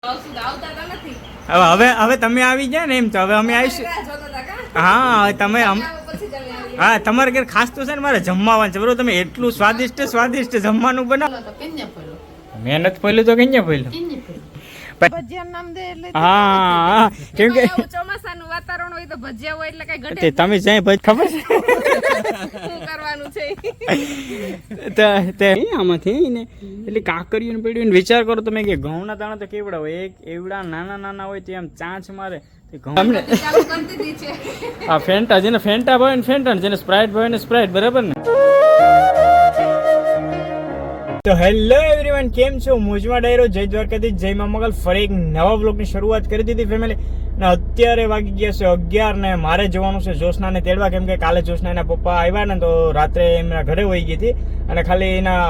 હવે તમે આવી ગયા ને એમ તો હવે અમે આવીશું. હા તમે હા તમારે ઘેર ખાસ તો છે ને મારે જમવાનું છે બરોબર. તમે એટલું સ્વાદિષ્ટ જમવાનું બનાવો. મહેનત પહેલું તો કઈ પહેલું. હા કેમ કે ચોમાસાનું વાતાવરણ હોય તો ભજીયા હોય એટલે કઈ ઘટે. તમે જાય ભજ ખબર છે શું કરવાનું છે આમાંથી ને એટલે કાકરીઓ ને પડ્યું વિચાર કરો તમે કે ઘઉંના દાણા તો કેવડા હોય એક એવડા નાના હોય તો એમ ચાંચ મારે અમને આ ફેન્ટા જેને ફેન્ટા ભાવે ને ફેન્ટા જેને સ્પ્રાઇટ ભાવે ને સ્પ્રાઇટ બરાબર ને. તો હેલો એવરીવન, કેમ છો? મોજમાં ડાયરો, જય દ્વારકાધીશ, જય મા મંગલ. ફરી એક નવા બ્લોગની શરૂઆત કરી દીધી ફેમિલી. ને અત્યારે વાગી ગયા છે 11 ને મારે જવાનું છે જોશનાને તેડવા, કેમ કે કાલે જોશના એના પપ્પા આવ્યા ને તો રાત્રે એમના ઘરે વહી ગઈ હતી અને ખાલી એના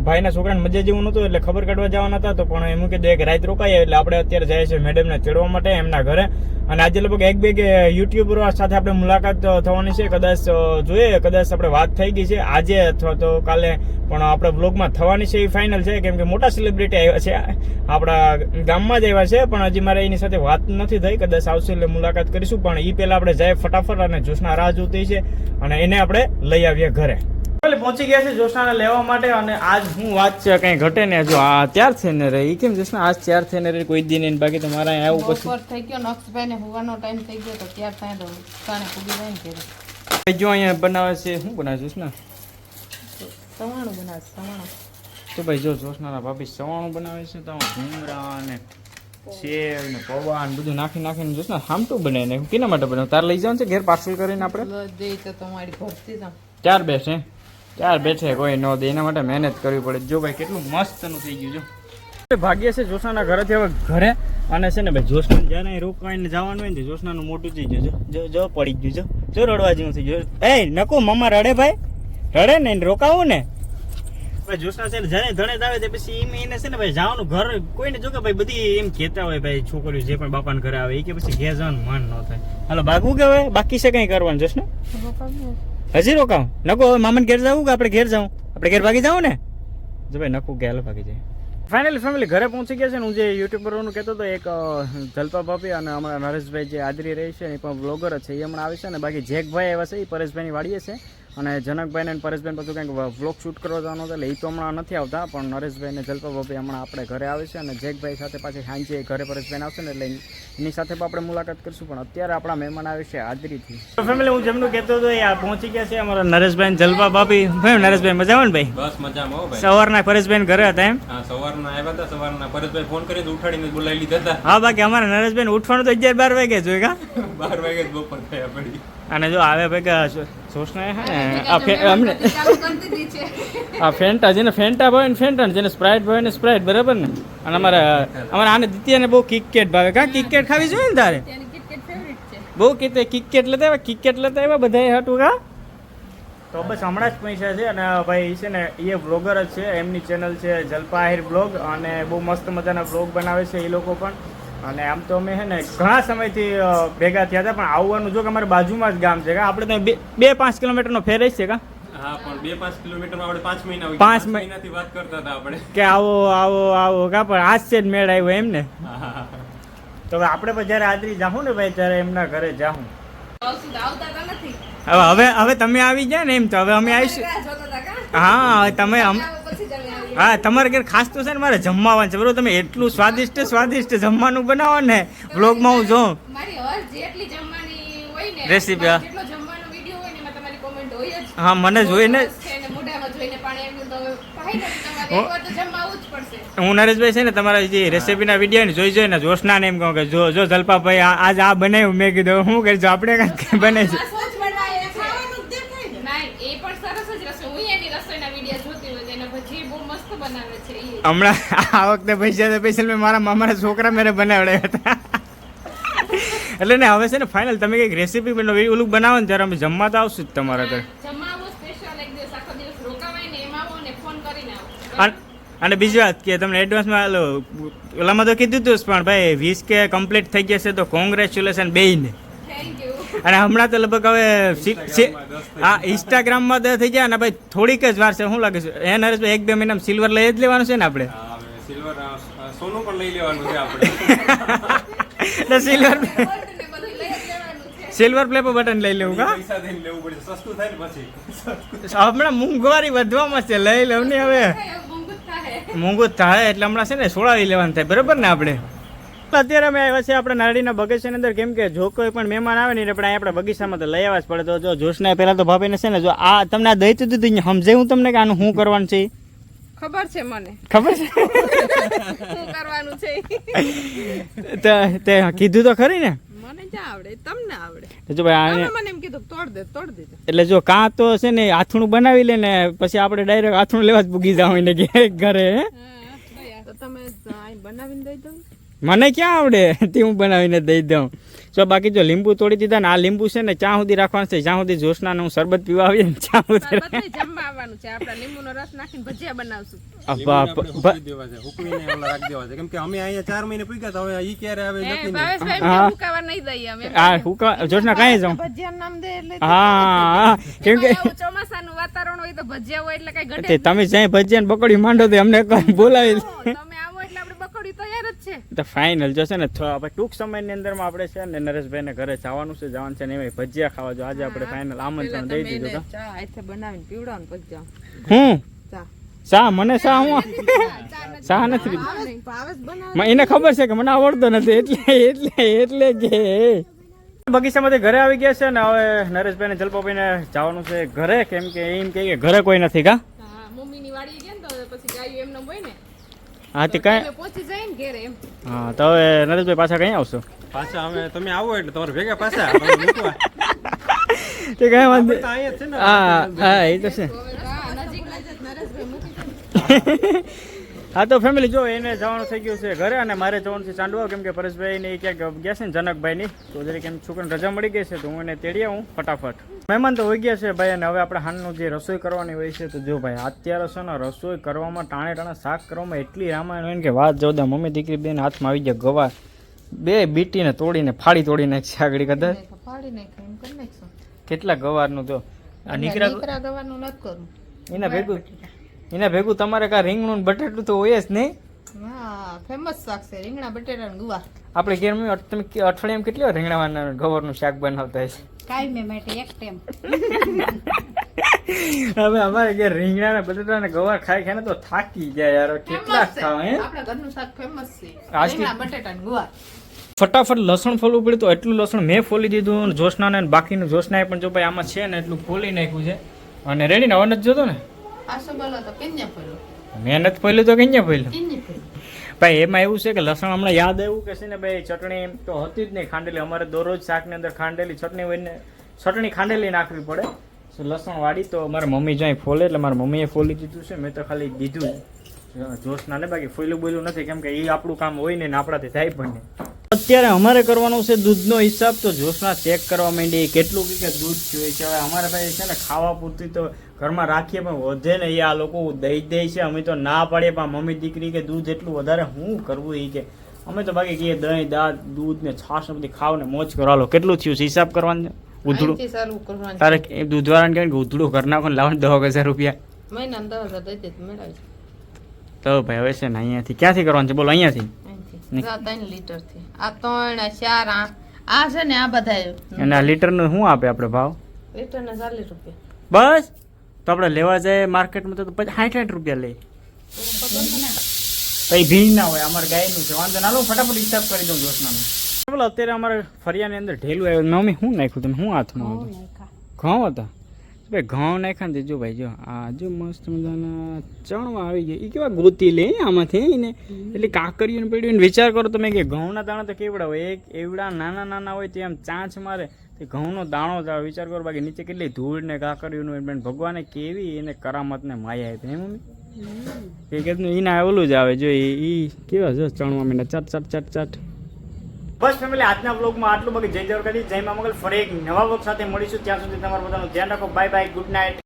ભાઈના છોકરાને મજા જેવું નહોતું એટલે ખબર કાઢવા જવાના હતા. તો પણ એમ કીધું એક રાત રોકાઈએ એટલે આપણે અત્યારે જાય છે મેડમને તેડવા માટે એમના ઘરે. અને આજે લગભગ એક બે યુટ્યુબરો સાથે આપણે મુલાકાત થવાની છે. કદાચ જોઈએ, કદાચ આપણે વાત થઈ ગઈ છે આજે અથવા તો કાલે, પણ આપણે બ્લોગમાં થવાની છે એ ફાઇનલ છે. કેમ કે મોટા સેલિબ્રિટી આવ્યા છે, આપણા ગામમાં જ આવ્યા છે, પણ હજી મારે એની સાથે વાત નથી થઈ. કદાચ આવશે એટલે મુલાકાત કરીશું, પણ એ પહેલા આપણે જાય ફટાફટ અને જોશના રાહ જોતી છે અને એને આપણે લઈ આવીએ ઘરે. પહોંચી ગયા છે જોશનાને લેવા માટે. અને આજ હું વાત છે કઈ ઘટે ને, જો આ તૈયાર થઈને રહી કેમ જોશના આજ તૈયાર થઈને રહી કોઈ દી નહીં. બાકી તો મારા આવું પછી થઈ ગયો નક્ષભાઈ ને હોવાનો ટાઈમ થઈ ગયો તો ત્યાર થાય તો કાને પૂગી જાય ને કે જો અહીંયા બનાવે છે. શું બનાવે જોશના? સવાણું બનાવે સવાણું. તો ભાઈ જો જોશનાના ભાભી સવાણું બનાવે છે તો ભૂંગળા ને સેવ ને પૌવા ને બધું નાખીને જોશના હામટું બને ને. કેના માટે બનાવે? તાર લઈ જવાનું છે ઘેર પાર્સલ કરીને આપણે દે તો તમારી ભરતી જામ ચાર બેઠે કોઈ ન દે, એના માટે મહેનત કરવી પડે. જો ભાઈ કેટલું મસ્તનું થઈ ગયું. જો ભાગ્ય છે જોશનાના ઘરેથી હવે ઘરે. અને છે ને ભાઈ જોશના જ્યાં રોકાઈને જવાનું હોય ને જોશનાનું મોટું થઈ ગયું. જો પડી ગયું. જો રડવા જેવું થઈ ગયું. એ નકો મમ્મા રડે ભાઈ, રડે ને રોકાવું ને ભાઈ. જોશના છે ને જણે ધણે આવે તે પછી એને છે ને ભાઈ જવાનું ઘર કોઈને જો કે ભાઈ બધી એમ કહેતા હોય ભાઈ છોકરીઓ જે પણ બાપાને ઘરે આવે એ કે પછી ઘેર જવાનું મન ન થાય. હાલો ભાગવું કે હવે બાકી છે કઈ કરવાનું જોશના? હજી રોકાવ નકો હવે મામાને ઘેર જવું કે આપણે ઘેર જાઉં? આપણે ઘેર ભાગી જાઉં ને? જો ભાઈ નકું કે હાલો ભાગી જાય. ફાઇનલી ફેમિલી ઘરે પહોંચી ગયા છે ને. હું જે યુટ્યુબરનું કહેતો હતો એક જલપા ભાભી અને હમણાં નરેશભાઈ જે આદરી રહી છે એ પણ બ્લોગર જ છે, એ હમણાં આવે છે. અને બાકી જેકભાઈ આવ્યા છે એ પરેશભાઈની વાડીએ છે. અને જનકભાઈને અને પરેશભાઈને બધું કંઈક વ્લોગ શૂટ કરવા જવાનું હતું એટલે એ તો હમણાં નથી આવતા, પણ નરેશભાઈ અને જલપા ભાભી હમણાં આપણે ઘરે આવે છે. અને જેકભાઈ સાથે પાછી સાંજે ઘરે પરેશભાઈને આવશે ને એટલે એની સાથે પણ આપણે મુલાકાત કરીશું. પણ અત્યારે આપણા મહેમાન આવે છે આદરીથી. તો ફેમિલી હું જેમનું કહેતો હતો એ આ પહોંચી ગયા છે અમારા નરેશભાઈ અને જલપા ભાભી. ભાઈ નરેશભાઈ મજામાં ને ભાઈ? બસ મજામાં હો ભાઈ. સવારના પરેશભાઈ ઘરે હતા એમ? હા સવારના આવ્યા હતા. સવારના પરેશભાઈ ફોન કરીને ઉઠાડીને બોલાવી લીધા હતા. હા બાકી અમારા નરેશભાઈ ઉઠવાનું તો 11-12 વાગે જોઈ કા 12 વાગે જ બપોર થયા પડી. અને જો આવે ભેગા સોસના હે અમને આ ફેન્ટા જેને ફેન્ટા ભાવે ને ફેન્ટા જેને સ્પ્રાઇટ ભાવે ને સ્પ્રાઇટ બરાબર ને. અને અમારા આને દિત્યાને બહુ કિટકેટ ભાવે. કા કિટકેટ ખાવી જોઈએ ને તારે? બહુ કિટકેટ લેતા આવ્યા બધા હતું કા. તો બસ હમણાં જ પૈસા છે. અને ભાઈ છે ને એ બ્લોગર જ છે, એમની ચેનલ છે જલપા આહિર બ્લોગ. અને બહુ મસ્ત મજાના બ્લોગ બનાવે છે એ લોકો પણ. અને આમ તો અમે છે ને ઘણા સમયથી ભેગા થયા હતા, પણ આવવાનું જો કે અમારે બાજુમાં જ ગામ છે કા. આપણે તો 2-5 કિલોમીટરનો ફેર જ છે કા. હા પણ 2-5 કિલોમીટરમાં આપણે 5 મહિના 5 મહિનાથી વાત કરતા હતા આપણે કે આવો કા. પણ આજ છે જ મેળ આવ્યો એમ ને. તો હવે આપણે પણ જયારે આદરી જાઉં ને ભાઈ ત્યારે એમના ઘરે જાઉં. હવે તમે આવી ગયા ને એમ તો હવે અમે આવીશું. હા તમે હા તમારે ઘેર ખાસ તો છે ને મારે જમવાનું છે બરોબર. તમે એટલું સ્વાદિષ્ટ જમવાનું બનાવો ને બ્લોગમાં હું જોઉં રેસીપી. હા મને જોઈને હું નરેશભાઈ છે ને તમારા જે રેસીપીના વિડીયો ને જોઈ ને જોશનાને એમ કહું કે જો જલપાભાઈ આજ આ બનાવ્યું. મેં કીધું શું કરીશું આપણે કાંઈ બને છે. હમણાં આ વખતે પૈસા સ્પેશિયલ મેં મારા મામાના છોકરા મેરે બનાવડાવ્યા હતા. એટલે ને હવે છે ને ફાઇનલ તમે કંઈક રેસીપી ઓલું બનાવો ને ત્યારે અમે જમવા તો આવશું જ તમારા ઘરે. અને બીજી વાત કે તમને એડવાન્સમાં ઓલામાં તો કીધું હતું પણ ભાઈ 20K કમ્પ્લીટ થઈ જશે તો કોંગ્રેચ્યુલેશન બેયને. અને હમણાં તો લગભગ હવે હા ઇન્સ્ટાગ્રામમાં તો થઈ જાય ને ભાઈ થોડીક જ વાર છે. શું લાગે છે એ નરેશભાઈ 1-2 મહિનામાં સિલ્વર લઈ જ લેવાનું છે ને આપણે? સિલ્વર સોનું પણ લઈ લેવાનું છે આપણે. એટલે સિલ્વર પ્લે પર બટન લઈ લેવું કા પૈસા દઈને લેવું પડશે, સસ્તું થાય ને પછી. હમણાં મોંઘવારી વધવામાં છે, લઈ લઉં ને હવે મોંઘું જ થાય એટલે હમણાં છે ને સોળાવી લેવાનું થાય, બરાબર ને આપણે. અત્યારે અમે આવ્યા છે આપણે નારડીના બગીચાની અંદર, કેમ કે જો કોઈ પણ મહેમાન આવે ને આપણે આપણા બગીચામાં તો લઈ આવવા જ પડે. તો જો જોશના પહેલા તો ભાભીને છે ને જો આ તમને આ દઈ દીધું સમજાયું તમને કે આનું શું કરવાનું છે? ખબર છે મને ખબર છે શું કરવાનું છે. તે કીધું તો ખરી ને? મને જ્યાં આવડે તમને આવડે. જો ભાઈ આને મને એમ કીધું તોડ દે. એટલે જો કાં તો છે ને આથણું બનાવી લે ને પછી આપણે ડાયરેક્ટ આથણું લેવા જ પૂગી જાવ ને ઘરે. તો તમે બનાવીને દઈ દો. મને ક્યાં આવડે તે હું બનાવીને દઈ દઉં. જો બાકી જો લીંબુ તોડી દીધા ને આ લીંબુ છે ને ચા સુધી રાખવાનું છે, જ્યાં સુધી જોશનાને હું શરબત પીવા આવીએ ને ચા સુધી જમવા આવવાનું છે. આપણે લીંબુનો રસ નાખીને ભજીયા બનાવશું. લીંબુને આપણે હુકવી દેવા છે, હુકવીને ઓલા રાખી દેવા છે. કેમ કે અમે અહીંયા 4 મહિને પૂગ્યા તો હવે ઈ ક્યારે આવે નક્કી નહીં. ભાવેશભાઈ એમ કે હુકાવા નહીં દઈએ અમે. આ હુકા જોશના કાંઈ જાઉં. ભજીયાનું નામ દે એટલે હા કેમ કે આવું ચોમાસાનું વાતાવરણ હોય તો ભજીયા હોય એટલે કઈ ઘટે તે તમે જ્યાં ભજીયા બકડી માંડો તો અમને બોલાવી તમે આવો એટલે આપણે બકડી તૈયાર જ છે. તો ફાઇનલ જો છે ને આપણે ટૂંક સમયની અંદરમાં આપણે છે ને નરેશભાઈને ઘરે જવાનું છે ને એમાં ભજીયા ખાવા જો આજે આપણે ફાઇનલ આમંત્રણ દઈ દીધું. તો ચા હાથે બનાવીને પીવડાવવાનું પછી જાવ. હું ચા શા મને શા હું શા નથી ભાવેશ બનાવે. એને ખબર છે કે મને આવડતો નથી એટલે કે બગીચામાંથી ઘરે આવી ગયા છે ને હવે નરેશભાઈને જલપાભાઈને જવાનું છે ઘરે, કેમ કે એમ કે ઘરે કોઈ નથી કા. હા મમ્મીની વાડી ગયા ને તો પછી ગાયું એમને હોય ને હા તે કાંઈ પહોંચી જાય ને ઘરે એમ. હા તો હવે નરેશભાઈ પાછા કઈ આવશો? પાછા અમે તમે આવો એટલે તમારે ભેગા પાછા તમે મૂકવા. તે કઈ વાંધો તો અહીંયા જ છે ને. હા એ તો છે. નજીક નરેશભાઈ મૂકી. હા તો ફેમિલી જો એને જવાનું થઈ ગયું છે ઘરે અને મારે જવાનું છે ચાંદવા, કેમ કે પરેશભાઈ ને ક્યાંક ગયા છે ને જનકભાઈ ની, તો જરીક એમ છોકરાને રજા મળી ગઈ છે તો હું એને તેડી આવું ફટાફટ. મહેમાન તો હોઈ ગયા છે ભાઈ, અને હવે આપણે હાલનું જે રસોઈ કરવાની હોય છે તો જો ભાઈ અત્યારે છે ને રસોઈ કરવામાં ટાણે શાક કરવામાં એટલી રામાયણ હોય ને કે વાત જોદા. મમ્મી દીકરી બેન હાથમાં આવી ગયા ગવાર, બે બીટીને તોડીને તોડી નાખશે આગળ કદાચ. ફાડી નાખ એમ કરી નાખશું. કેટલા ગવારનું તો આ નીકળા ગવાનું નથી કરું. એના ભેગું તમારે કા રીંગણું બટાટું તો હોય જ નહીં. હા ફેમસ શાક છે રીંગણા બટેટા ને ગુવાર. આપણે ઘેર તમે અઠવાડિયામાં કેટલી વાર રીંગણાવાના ગવારનું શાક બનાવતા હશે? કાંઈ માટે એક ટાઈમ. હવે અમારે ઘેર રીંગણા બટાટા ને ગવાર ખાઈ તો થાકી જાય યાર, કેટલા ખાવ હે. આપણા ઘરનું શાક ફેમસ છે આજથી- રીંગણા બટેટા ને ગુવાર. ફટાફટ લસણ ફોલવું પડ્યું તો એટલું લસણ મેં ફોલી દીધું, અને જોશનાને અને બાકીનું જોશનાએ પણ જો ભાઈ આમાં છે ને એટલું ફોલી નાખ્યું છે. અને રેડી ને અવાજ જોતો ને આ શું બોલો તો કેન્યા ફેલો મેં નથી ફોલ્યું તો કઈ ફોલ્યું કેન્યા ફેલો. ભાઈ. એમાં એવું છે કે લસણ હમણાં યાદ આવ્યું કે છે ને ભાઈ ચટણી એમ તો હતી જ નહીં ખાંડેલી. અમારે દરરોજ શાકની અંદર ખાંડેલી ચટણી હોય ને ચટણી ખાંડેલી નાખવી પડે. લસણ વાળી તો મારા મમ્મી જ્યાં ફોલે એટલે મારા મમ્મીએ ફોલી દીધું છે, મેં તો ખાલી દીધું જોશના ને, બાકી ફોલ્યું બોલ્યું નથી, કેમ કે એ આપણું કામ હોય ને આપણાથી થાય પણ નહીં. અત્યારે અમારે કરવાનો છે દૂધનો હિસાબ, તો જોશના ચેક કરવા માંડી કેટલું કે દૂધ જોઈએ છે. હવે અમારે ભાઈ છે ને ખાવા પૂરતી તો ઘરમાં રાખીએ પણ વધે ને એ આ લોકો દઈ દે છે, અમે તો ના પાડીએ પણ મમ્મી દીકરી કે દૂધ એટલું વધારે હું કરવું એ કે અમે તો બાકી કહીએ દહીં દાળ દૂધ ને છાશ ને બધી ખાવ ને મોજ કરો. હાલો કેટલું થયું છે હિસાબ કરવાનું? ઉધડું અહીંથી ચાલુ કરવાનું. તારે દૂધવાળાને કહે કે ઉધડું કરી નાખો ને લાવો 10,000 રૂપિયા મહિનામાં 10,000 દઈ દે તો મેળવી તો ભાઈ હવે છે ને અહીંયાથી ક્યાંથી કરવાનું છે બોલો? અહીંયાથી અહીંથી 3 લીટર થી આ 3 આ 4 આ છે ને આ બધા અને આ લીટરનું શું આપે આપણે ભાવ? લીટર ના 40 રૂપિયા. બસ તો આપણે લેવા જાય માર્કેટમાં તો 60 રૂપિયા લે. કઈ ભીડ ના હોય, અમારે ગાયનું છે વાંધો ના લો. ફટાફટ હિસાબ કરી દઉં જોશનાનું. બોલો અત્યારે અમારે ફરિયાની અંદર ઢેલું આવ્યું. મમ્મી શું નાખ્યું તમે? શું હાથમાં હતું? ઘઉં હતા ભાઈ. ઘઉં નાખ્યા ને જો ભાઈ જો આ જો મસ્ત મજાના ચણવા આવી ગયા. એ કેવા ગોતી લે આમાંથી ને, એટલે કાકરીઓને પડ્યું વિચાર કરો તમે કે ઘઉંના દાણા તો કેવડા હોય, એક એવડા નાના હોય તે આમ ચાંચ મારે તે ઘઉંનો દાણો જ આવે. વિચાર કરો બાકી નીચે કેટલી ધૂળ ને કાકરીઓનું ભગવાને કેવી એને કરામત ને માયા આપી હે મમ્મી. એ કેટલું એના ઓલું જ આવે જો એ કેવા જો ચણવા માંડે ચટ. બસ ફેમિલી આજના વ્લોગમાં આટલું. બાકી જય દ્વારકાધીશ, જય મા મંગલ. ફરી એક નવા વ્લોગ સાથે મળીશું. ત્યાં સુધી તમારું બધાનું ધ્યાન રાખો. Bye bye, good night.